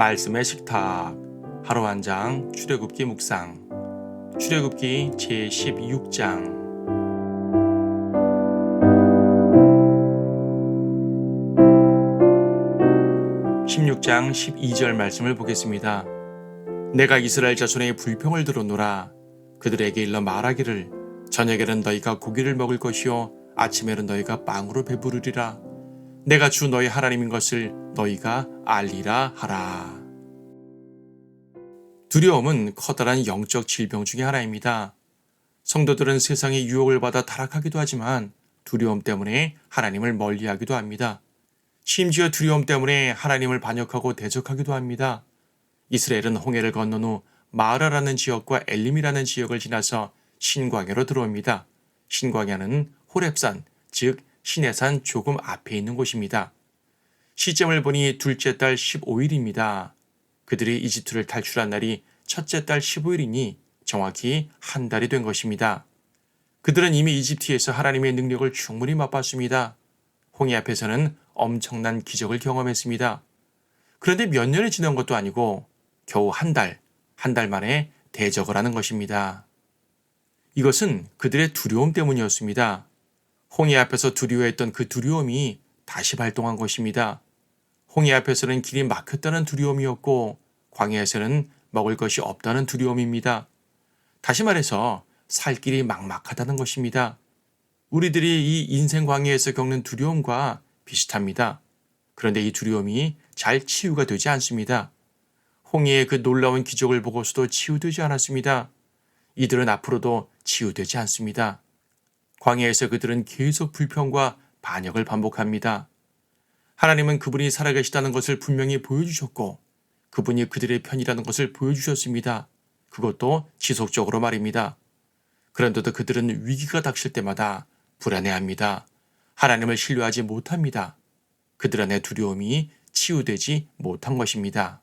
말씀의 식탁 하루 한 장 출애굽기 묵상 출애굽기 제16장 16장 12절 말씀을 보겠습니다. 내가 이스라엘 자손의 불평을 들었노라. 그들에게 일러 말하기를 저녁에는 너희가 고기를 먹을 것이요 아침에는 너희가 빵으로 배부르리라. 내가 주 너희 하나님인 것을 너희가 알리라 하라. 두려움은 커다란 영적 질병 중의 하나입니다. 성도들은 세상의 유혹을 받아 타락하기도 하지만 두려움 때문에 하나님을 멀리하기도 합니다. 심지어 두려움 때문에 하나님을 반역하고 대적하기도 합니다. 이스라엘은 홍해를 건넌 후 마라라는 지역과 엘림이라는 지역을 지나서 신광야로 들어옵니다. 신광야는 호렙산, 즉 시내산 조금 앞에 있는 곳입니다. 시점을 보니 둘째 달 15일입니다. 그들이 이집트를 탈출한 날이 첫째 달 15일이니 정확히 한 달이 된 것입니다. 그들은 이미 이집트에서 하나님의 능력을 충분히 맛봤습니다. 홍해 앞에서는 엄청난 기적을 경험했습니다. 그런데 몇 년이 지난 것도 아니고 겨우 한 달 만에 대적을 하는 것입니다. 이것은 그들의 두려움 때문이었습니다. 홍해 앞에서 두려워했던 그 두려움이 다시 발동한 것입니다. 홍해 앞에서는 길이 막혔다는 두려움이었고 광야에서는 먹을 것이 없다는 두려움입니다. 다시 말해서 살 길이 막막하다는 것입니다. 우리들이 이 인생 광야에서 겪는 두려움과 비슷합니다. 그런데 이 두려움이 잘 치유가 되지 않습니다. 홍해의 그 놀라운 기적을 보고서도 치유되지 않았습니다. 이들은 앞으로도 치유되지 않습니다. 광야에서 그들은 계속 불평과 반역을 반복합니다. 하나님은 그분이 살아계시다는 것을 분명히 보여주셨고 그분이 그들의 편이라는 것을 보여주셨습니다. 그것도 지속적으로 말입니다. 그런데도 그들은 위기가 닥칠 때마다 불안해합니다. 하나님을 신뢰하지 못합니다. 그들 안의 두려움이 치유되지 못한 것입니다.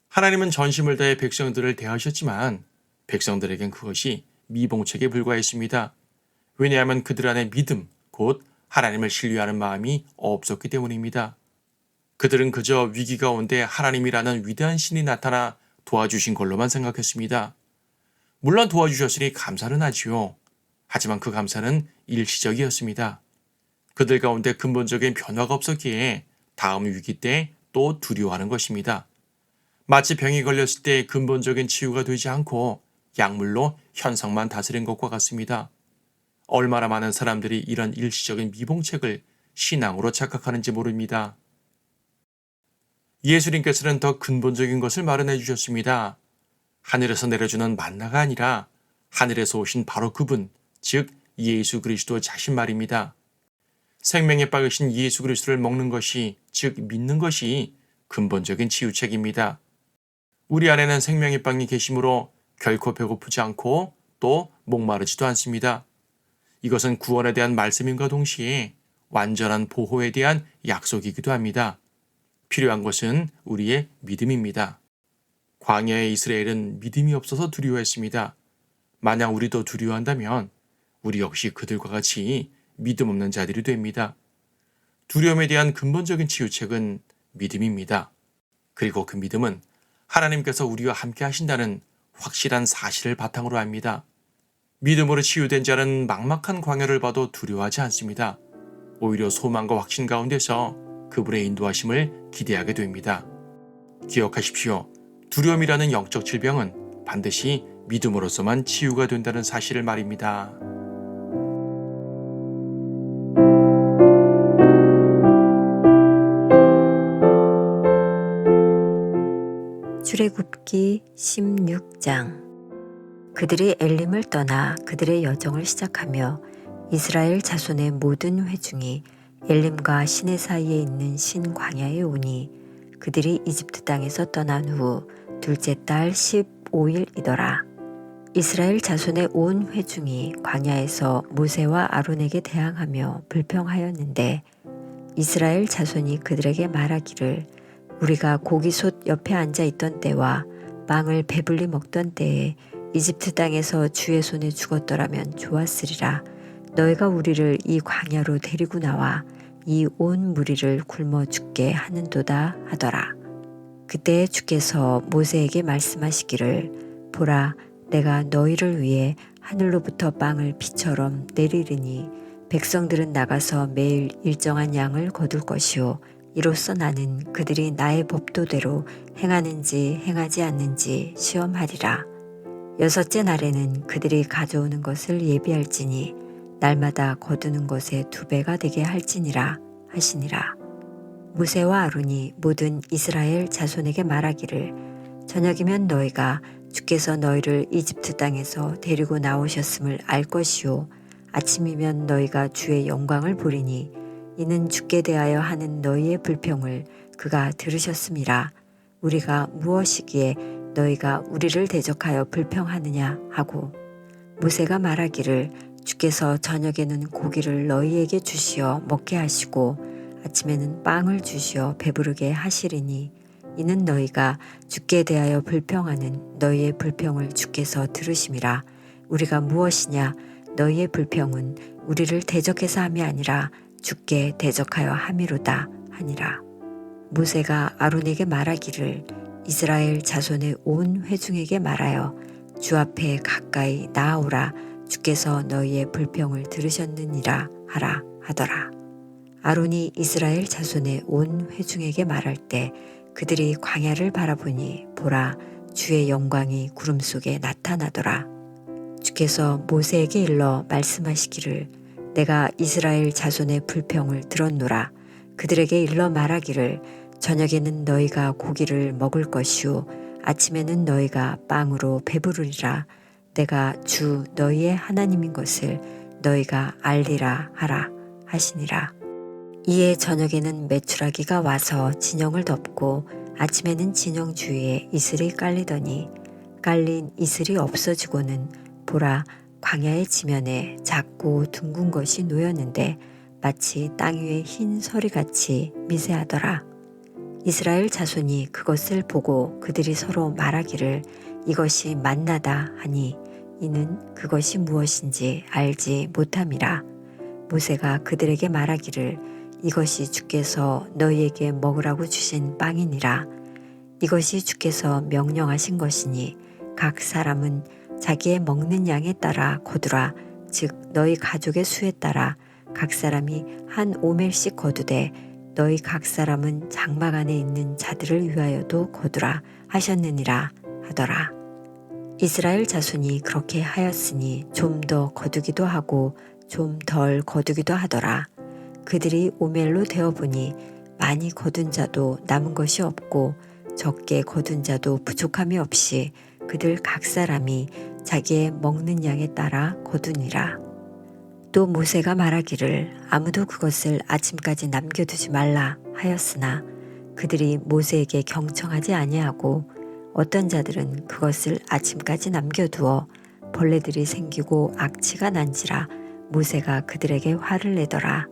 하나님은 전심을 다해 백성들을 대하셨지만 백성들에겐 그것이 미봉책에 불과했습니다. 왜냐하면 그들 안에 믿음, 곧 하나님을 신뢰하는 마음이 없었기 때문입니다. 그들은 그저 위기가 온데 하나님이라는 위대한 신이 나타나 도와주신 걸로만 생각했습니다. 물론 도와주셨으니 감사는 하지요. 하지만 그 감사는 일시적이었습니다. 그들 가운데 근본적인 변화가 없었기에 다음 위기 때 또 두려워하는 것입니다. 마치 병이 걸렸을 때 근본적인 치유가 되지 않고 약물로 현상만 다스린 것과 같습니다. 얼마나 많은 사람들이 이런 일시적인 미봉책을 신앙으로 착각하는지 모릅니다. 예수님께서는 더 근본적인 것을 마련해 주셨습니다. 하늘에서 내려주는 만나가 아니라 하늘에서 오신 바로 그분, 즉 예수 그리스도 자신 말입니다. 생명의 빵이신 예수 그리스도를 먹는 것이, 즉 믿는 것이 근본적인 치유책입니다. 우리 안에는 생명의 빵이 계시므로 결코 배고프지 않고 또 목마르지도 않습니다. 이것은 구원에 대한 말씀임과 동시에 완전한 보호에 대한 약속이기도 합니다. 필요한 것은 우리의 믿음입니다. 광야의 이스라엘은 믿음이 없어서 두려워했습니다. 만약 우리도 두려워한다면 우리 역시 그들과 같이 믿음 없는 자들이 됩니다. 두려움에 대한 근본적인 치유책은 믿음입니다. 그리고 그 믿음은 하나님께서 우리와 함께 하신다는 확실한 사실을 바탕으로 합니다. 믿음으로 치유된 자는 막막한 광야를 봐도 두려워하지 않습니다. 오히려 소망과 확신 가운데서 그분의 인도하심을 기대하게 됩니다. 기억하십시오. 두려움이라는 영적 질병은 반드시 믿음으로서만 치유가 된다는 사실을 말입니다. 출애굽기 16장. 그들이 엘림을 떠나 그들의 여정을 시작하며 이스라엘 자손의 모든 회중이 엘림과 시내 사이에 있는 신광야에 오니 그들이 이집트 땅에서 떠난 후 둘째 달 15일이더라. 이스라엘 자손의 온 회중이 광야에서 모세와 아론에게 대항하며 불평하였는데 이스라엘 자손이 그들에게 말하기를 우리가 고기솥 옆에 앉아 있던 때와 빵을 배불리 먹던 때에 이집트 땅에서 주의 손에 죽었더라면 좋았으리라. 너희가 우리를 이 광야로 데리고 나와 이 온 무리를 굶어 죽게 하는도다 하더라. 그때 주께서 모세에게 말씀하시기를 보라 내가 너희를 위해 하늘로부터 빵을 비처럼 내리리니 백성들은 나가서 매일 일정한 양을 거둘 것이요 이로써 나는 그들이 나의 법도대로 행하는지 행하지 않는지 시험하리라. 여섯째 날에는 그들이 가져오는 것을 예비할지니 날마다 거두는 것의 2배가 되게 할지니라 하시니라. 모세와 아론이 모든 이스라엘 자손에게 말하기를 저녁이면 너희가 주께서 너희를 이집트 땅에서 데리고 나오셨음을 알 것이요 아침이면 너희가 주의 영광을 보리니 이는 주께 대하여 하는 너희의 불평을 그가 들으셨음이라. 우리가 무엇이기에 너희가 우리를 대적하여 불평하느냐 하고 모세가 말하기를 주께서 저녁에는 고기를 너희에게 주시어 먹게 하시고 아침에는 빵을 주시어 배부르게 하시리니 이는 너희가 주께 대하여 불평하는 너희의 불평을 주께서 들으심이라. 우리가 무엇이냐 너희의 불평은 우리를 대적해서 함이 아니라 주께 대적하여 함이로다 하니라. 모세가 아론에게 말하기를 이스라엘 자손의 온 회중에게 말하여 주 앞에 가까이 나아오라. 주께서 너희의 불평을 들으셨느니라 하라 하더라. 아론이 이스라엘 자손의 온 회중에게 말할 때 그들이 광야를 바라보니 보라 주의 영광이 구름 속에 나타나더라. 주께서 모세에게 일러 말씀하시기를 내가 이스라엘 자손의 불평을 들었노라. 그들에게 일러 말하기를 저녁에는 너희가 고기를 먹을 것이요 아침에는 너희가 빵으로 배부르리라. 내가 주 너희의 하나님인 것을 너희가 알리라 하라 하시니라. 이에 저녁에는 메추라기가 와서 진영을 덮고 아침에는 진영 주위에 이슬이 깔리더니 깔린 이슬이 없어지고는 보라 광야의 지면에 작고 둥근 것이 놓였는데 마치 땅 위에 흰 서리같이 미세하더라. 이스라엘 자손이 그것을 보고 그들이 서로 말하기를 이것이 만나다 하니 이는 그것이 무엇인지 알지 못함이라. 모세가 그들에게 말하기를 이것이 주께서 너희에게 먹으라고 주신 빵이니라. 이것이 주께서 명령하신 것이니 각 사람은 자기의 먹는 양에 따라 거두라. 즉 너희 가족의 수에 따라 각 사람이 한 오멜씩 거두되 너희 각 사람은 장막 안에 있는 자들을 위하여도 거두라 하셨느니라 하더라. 이스라엘 자손이 그렇게 하였으니 좀 더 거두기도 하고 좀 덜 거두기도 하더라. 그들이 오멜로 되어보니 많이 거둔 자도 남은 것이 없고 적게 거둔 자도 부족함이 없이 그들 각 사람이 자기의 먹는 양에 따라 거두니라. 또 모세가 말하기를 아무도 그것을 아침까지 남겨두지 말라 하였으나 그들이 모세에게 경청하지 아니하고 어떤 자들은 그것을 아침까지 남겨두어 벌레들이 생기고 악취가 난지라 모세가 그들에게 화를 내더라.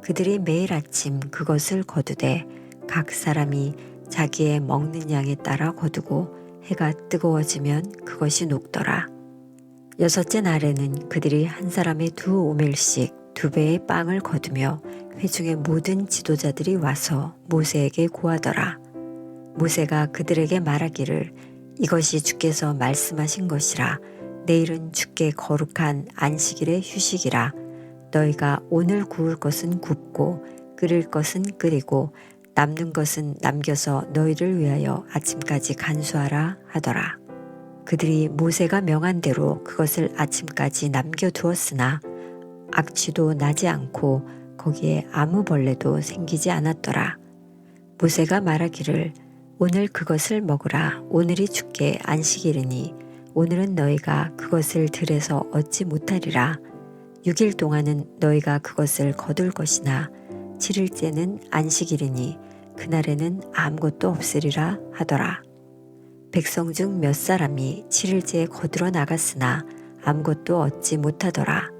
그들이 매일 아침 그것을 거두되 각 사람이 자기의 먹는 양에 따라 거두고 해가 뜨거워지면 그것이 녹더라. 여섯째 날에는 그들이 한 사람의 2오멜씩 2배의 빵을 거두며 회중의 모든 지도자들이 와서 모세에게 고하더라. 모세가 그들에게 말하기를 이것이 주께서 말씀하신 것이라. 내일은 주께 거룩한 안식일의 휴식이라. 너희가 오늘 구울 것은 굽고 끓일 것은 끓이고 남는 것은 남겨서 너희를 위하여 아침까지 간수하라 하더라. 그들이 모세가 명한 대로 그것을 아침까지 남겨두었으나 악취도 나지 않고 거기에 아무 벌레도 생기지 않았더라. 모세가 말하기를 오늘 그것을 먹으라. 오늘이 주께 안식일이니 오늘은 너희가 그것을 들에서 얻지 못하리라. 6일 동안은 너희가 그것을 거둘 것이나 7일째는 안식일이니 그날에는 아무것도 없으리라 하더라. 백성 중 몇 사람이 7일째에 거두러 나갔으나 아무것도 얻지 못하더라.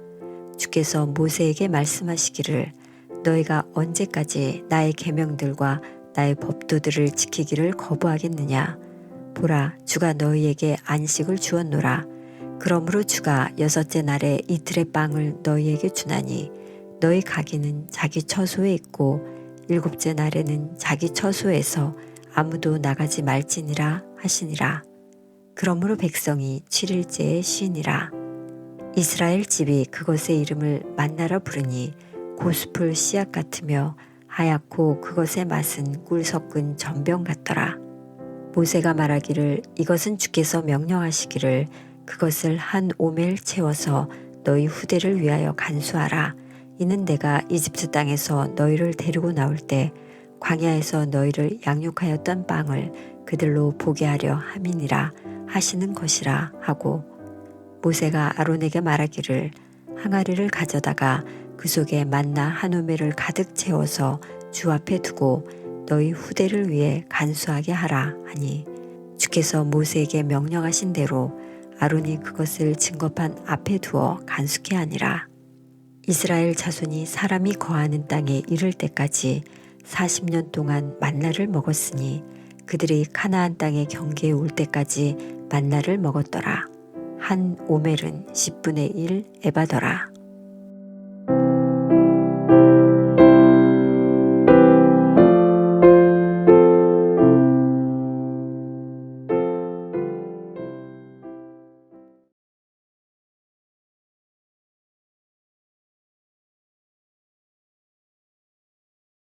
주께서 모세에게 말씀하시기를 너희가 언제까지 나의 계명들과 나의 법도들을 지키기를 거부하겠느냐. 보라 주가 너희에게 안식을 주었노라. 그러므로 주가 여섯째 날에 이틀의 빵을 너희에게 주나니 너희 가기는 자기 처소에 있고 일곱째 날에는 자기 처소에서 아무도 나가지 말지니라 하시니라. 그러므로 백성이 7일째에 쉬니라. 이스라엘 집이 그것의 이름을 만나라 부르니 고수풀 씨앗 같으며 하얗고 그것의 맛은 꿀 섞은 전병 같더라. 모세가 말하기를 이것은 주께서 명령하시기를 그것을 한 오멜 채워서 너희 후대를 위하여 간수하라. 이는 내가 이집트 땅에서 너희를 데리고 나올 때 광야에서 너희를 양육하였던 빵을 그들로 보게 하려 함이니라 하시는 것이라 하고 모세가 아론에게 말하기를 항아리를 가져다가 그 속에 만나 한 오멜을 가득 채워서 주 앞에 두고 너희 후대를 위해 간수하게 하라 하니 주께서 모세에게 명령하신 대로 아론이 그것을 증거판 앞에 두어 간수케 하니라. 이스라엘 자손이 사람이 거하는 땅에 이를 때까지 40년 동안 만나를 먹었으니 그들이 가나안 땅의 경계에 올 때까지 만나를 먹었더라. 한 오멜은 10분의 1 에바더라.